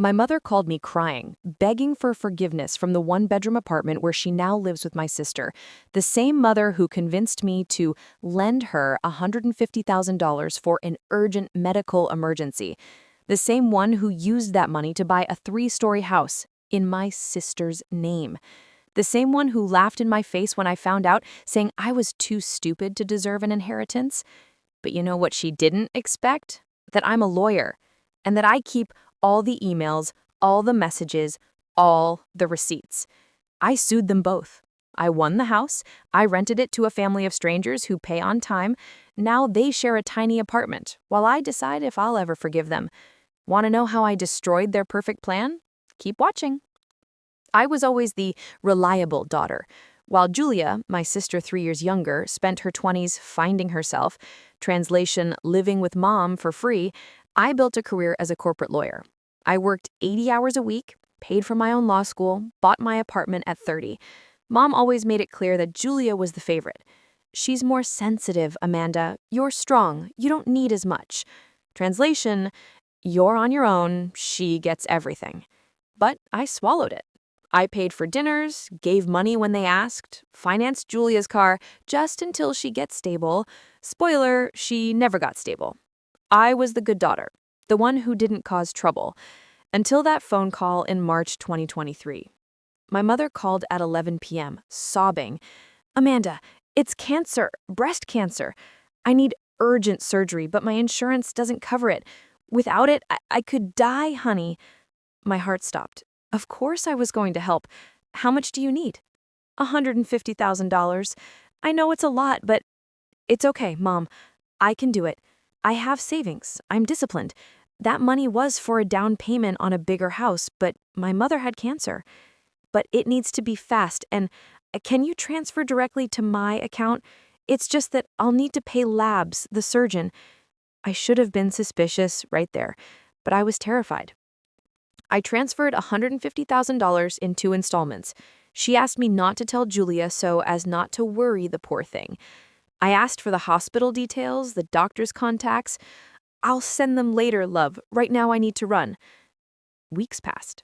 My mother called me crying, begging for forgiveness from the one-bedroom apartment where she now lives with my sister, the same mother who convinced me to lend her $150,000 for an urgent medical emergency, the same one who used that money to buy a three-story house in my sister's name, the same one who laughed in my face when I found out, saying I was too stupid to deserve an inheritance. But you know what she didn't expect? That I'm a lawyer, and that I keep all the emails, all the messages, all the receipts. I sued them both. I won the house. I rented it to a family of strangers who pay on time. Now they share a tiny apartment, while I decide if I'll ever forgive them. Want to know how I destroyed their perfect plan? Keep watching. I was always the reliable daughter. While Julia, my sister 3 years younger, spent her 20s finding herself, translation, living with mom for free, I built a career as a corporate lawyer. I worked 80 hours a week, paid for my own law school, bought my apartment at 30. Mom always made it clear that Julia was the favorite. She's more sensitive, Amanda. You're strong. You don't need as much. Translation, you're on your own. She gets everything. But I swallowed it. I paid for dinners, gave money when they asked, financed Julia's car just until she gets stable. Spoiler, she never got stable. I was the good daughter, the one who didn't cause trouble, until that phone call in March 2023. My mother called at 11 p.m., sobbing. Amanda, it's cancer, breast cancer. I need urgent surgery, but my insurance doesn't cover it. Without it, I could die, honey. My heart stopped. Of course I was going to help. How much do you need? $150,000. I know it's a lot, but it's okay, Mom. I can do it. I have savings. I'm disciplined. That money was for a down payment on a bigger house, but my mother had cancer. But it needs to be fast, and can you transfer directly to my account? It's just that I'll need to pay Labs, the surgeon. I should have been suspicious right there, but I was terrified. I transferred $150,000 in 2 installments. She asked me not to tell Julia so as not to worry the poor thing. I asked for the hospital details, the doctor's contacts. I'll send them later, love. Right now I need to run. Weeks passed.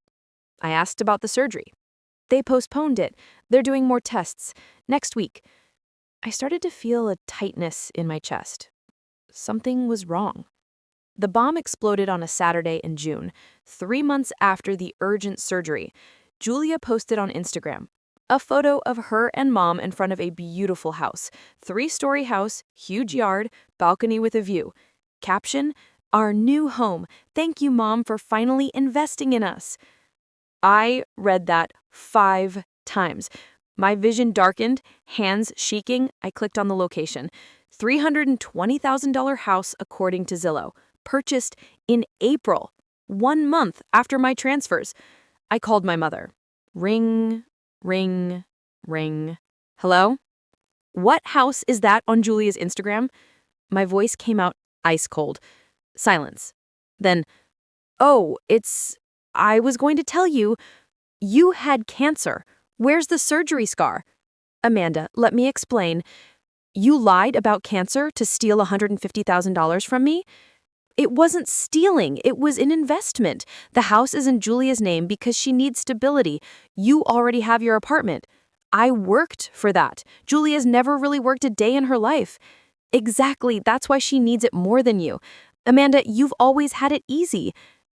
I asked about the surgery. They postponed it. They're doing more tests. Next week. I started to feel a tightness in my chest. Something was wrong. The bomb exploded on a Saturday in June, 3 months after the urgent surgery. Julia posted on Instagram a photo of her and Mom in front of a beautiful house, 3-story house, huge yard, balcony with a view. Caption, "Our new home. Thank you, Mom, for finally investing in us." I read that 5 times. My vision darkened, hands shaking. I clicked on the location. $320,000 house according to Zillow. Purchased in April, 1 month after my transfers. I called my mother. Ring, ring, ring. Hello? What house is that on Julia's Instagram? My voice came out ice cold. Silence. Then, oh, I was going to tell you, you had cancer. Where's the surgery scar? Amanda, let me explain. You lied about cancer to steal $150,000 from me? It wasn't stealing, it was an investment. The house is in Julia's name because she needs stability. You already have your apartment. I worked for that. Julia's never really worked a day in her life. Exactly, that's why she needs it more than you. Amanda, you've always had it easy.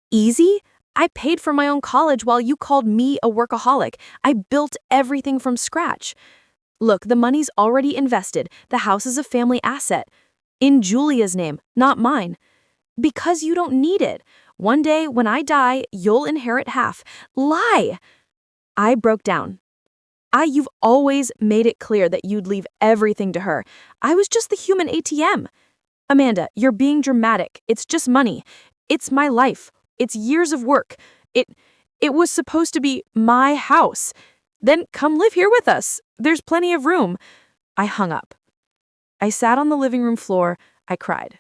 Easy? I paid for my own college while you called me a workaholic. I built everything from scratch. Look, the money's already invested. The house is a family asset. In Julia's name, not mine. Because you don't need it. One day, when I die, you'll inherit half. Lie! I broke down. You've always made it clear that you'd leave everything to her. I was just the human ATM. Amanda, you're being dramatic. It's just money. It's my life. It's years of work. It was supposed to be my house. Then come live here with us. There's plenty of room. I hung up. I sat on the living room floor. I cried.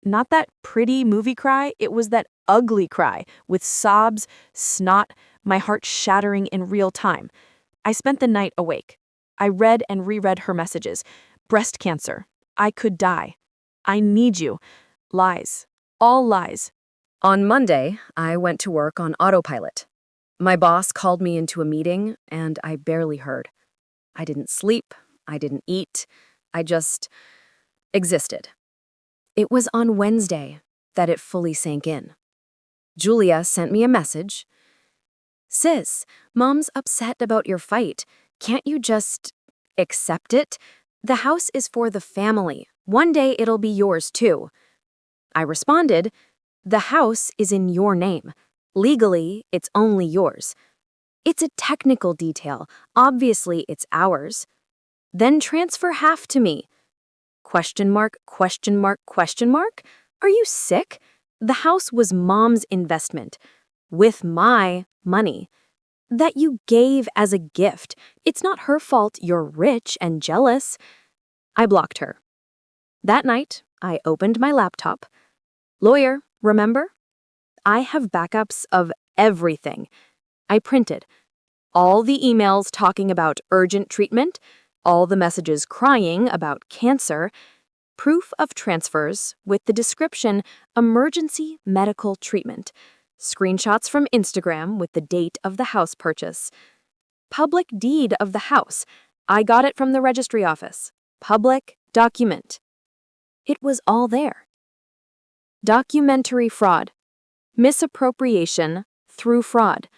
Not that pretty movie cry, it was that ugly cry, with sobs, snot, my heart shattering in real time. I spent the night awake. I read and reread her messages. Breast cancer. I could die. I need you. Lies. All lies. On Monday, I went to work on autopilot. My boss called me into a meeting, and I barely heard. I didn't sleep, I didn't eat, I just existed. It was on Wednesday that it fully sank in. Julia sent me a message. Sis, Mom's upset about your fight. Can't you just accept it? The house is for the family. One day it'll be yours too. I responded, the house is in your name. Legally, it's only yours. It's a technical detail. Obviously, it's ours. Then transfer half to me. Question mark, question mark, question mark? Are you sick? The house was Mom's investment. With my money. That you gave as a gift. It's not her fault you're rich and jealous. I blocked her. That night, I opened my laptop. Lawyer, remember? I have backups of everything. I printed all the emails talking about urgent treatment, all the messages crying about cancer, proof of transfers with the description emergency medical treatment, screenshots from Instagram with the date of the house purchase, public deed of the house. I got it from the registry office. Public document. It was all there. Documentary fraud. Misappropriation through fraud.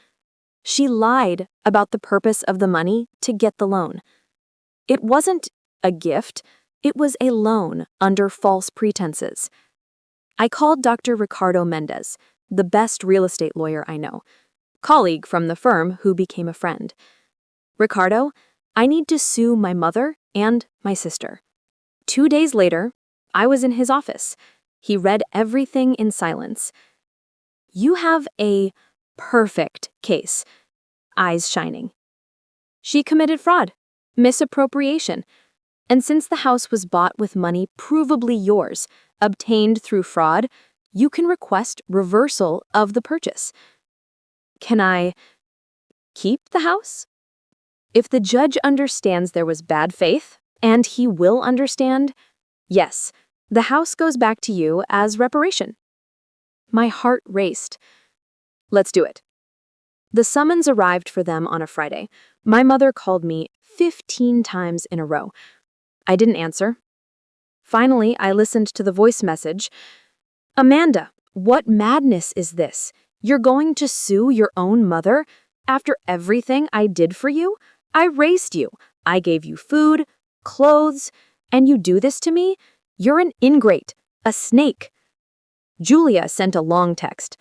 She lied about the purpose of the money to get the loan. It wasn't a gift, it was a loan under false pretenses. I called Dr. Ricardo Mendez, the best real estate lawyer I know, colleague from the firm who became a friend. Ricardo, I need to sue my mother and my sister. 2 days later, I was in his office. He read everything in silence. You have a perfect case. Eyes shining. She committed fraud, misappropriation, and since the house was bought with money provably yours, obtained through fraud, you can request reversal of the purchase. Can I keep the house? If the judge understands there was bad faith, and he will understand, yes, the house goes back to you as reparation. My heart raced. Let's do it. The summons arrived for them on a Friday. My mother called me 15 times in a row. I didn't answer. Finally, I listened to the voice message. Amanda, what madness is this? You're going to sue your own mother? After everything I did for you? I raised you. I gave you food, clothes, and you do this to me? You're an ingrate, a snake. Julia sent a long text.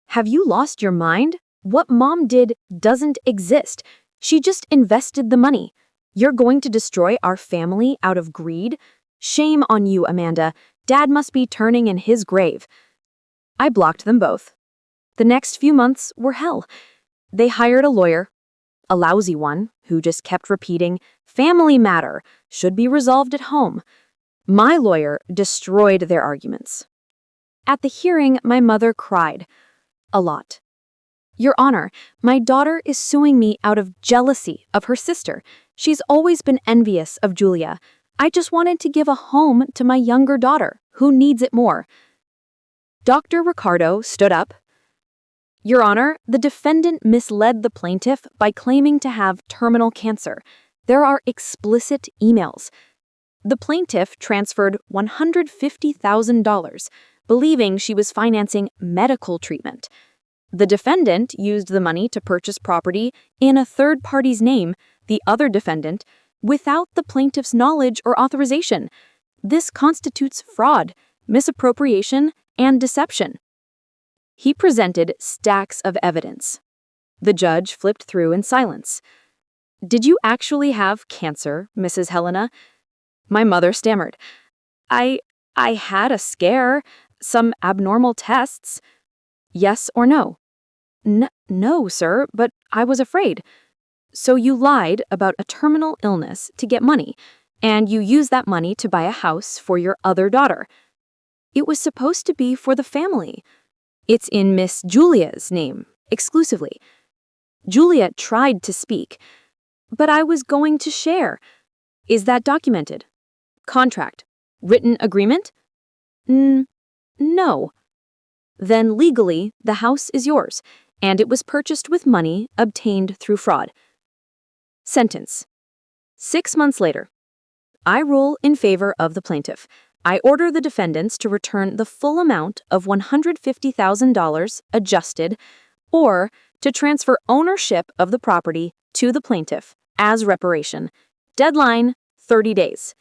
Have you lost your mind? What Mom did doesn't exist. She just invested the money. You're going to destroy our family out of greed? Shame on you, Amanda. Dad must be turning in his grave. I blocked them both. The next few months were hell. They hired a lawyer, a lousy one, who just kept repeating, family matter, should be resolved at home. My lawyer destroyed their arguments. At the hearing, my mother cried. A lot. Your Honor, my daughter is suing me out of jealousy of her sister. She's always been envious of Julia. I just wanted to give a home to my younger daughter, who needs it more. Dr. Ricardo stood up. Your Honor, the defendant misled the plaintiff by claiming to have terminal cancer. There are explicit emails. The plaintiff transferred $150,000, believing she was financing medical treatment. The defendant used the money to purchase property in a third party's name, the other defendant, without the plaintiff's knowledge or authorization. This constitutes fraud, misappropriation, and deception. He presented stacks of evidence. The judge flipped through in silence. Did you actually have cancer, Mrs. Helena? My mother stammered. I had a scare, some abnormal tests. Yes or no? No, sir, but I was afraid. So you lied about a terminal illness to get money, and you used that money to buy a house for your other daughter. It was supposed to be for the family. It's in Miss Julia's name, exclusively. Julia tried to speak, but I was going to share. Is that documented? Contract? Written agreement? No. then legally the house is yours, and it was purchased with money obtained through fraud. Sentence. 6 months later. I rule in favor of the plaintiff. I order the defendants to return the full amount of $150,000 adjusted or to transfer ownership of the property to the plaintiff as reparation. Deadline, 30 days.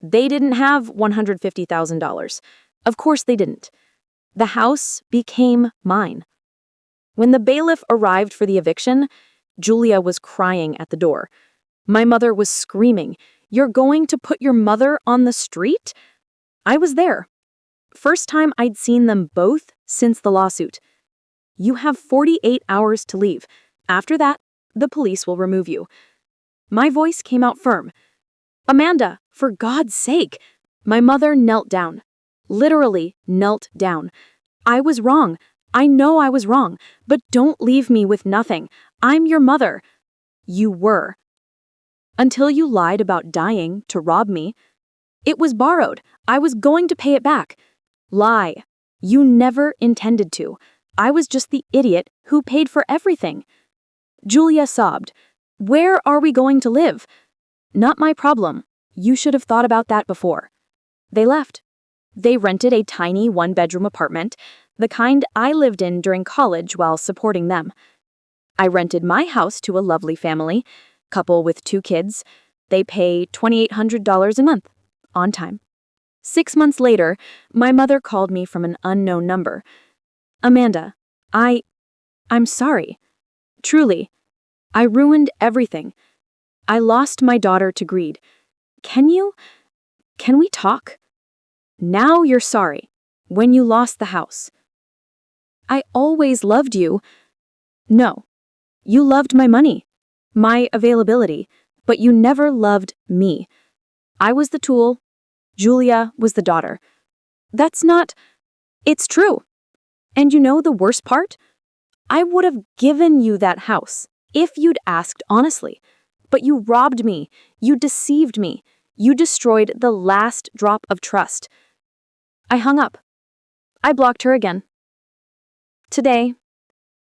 They didn't have $150,000. Of course they didn't. The house became mine. When the bailiff arrived for the eviction, Julia was crying at the door. My mother was screaming, "You're going to put your mother on the street?" I was there. First time I'd seen them both since the lawsuit. You have 48 hours to leave. After that, the police will remove you. My voice came out firm. "Amanda, for God's sake." My mother knelt down. Literally knelt down. "I was wrong. I know I was wrong, but don't leave me with nothing. I'm your mother." You were. Until you lied about dying to rob me. It was borrowed. I was going to pay it back. Lie. You never intended to. I was just the idiot who paid for everything. Julia sobbed. "Where are we going to live?" "Not my problem. You should have thought about that before." They left. They rented a tiny one-bedroom apartment, the kind I lived in during college while supporting them. I rented my house to a lovely family, couple with 2 kids. They pay $2,800 a month, on time. 6 months later, my mother called me from an unknown number. "Amanda, I'm sorry. Truly, I ruined everything. I lost my daughter to greed. Can we talk? Now you're sorry, when you lost the house." "I always loved you." "No, you loved my money, my availability, but you never loved me. I was the tool. Julia was the daughter." "That's not—" "It's true. And you know the worst part? I would have given you that house if you'd asked honestly. But you robbed me. You deceived me. You destroyed the last drop of trust." I hung up. I blocked her again. Today,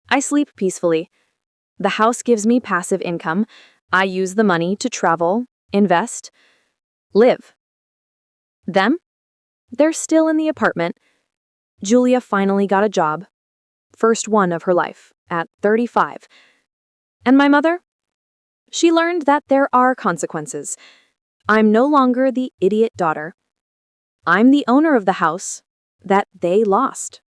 I sleep peacefully. The house gives me passive income. I use the money to travel, invest, live. Them? They're still in the apartment. Julia finally got a job. First one of her life, at 35. And my mother? She learned that there are consequences. I'm no longer the idiot daughter. I'm the owner of the house that they lost.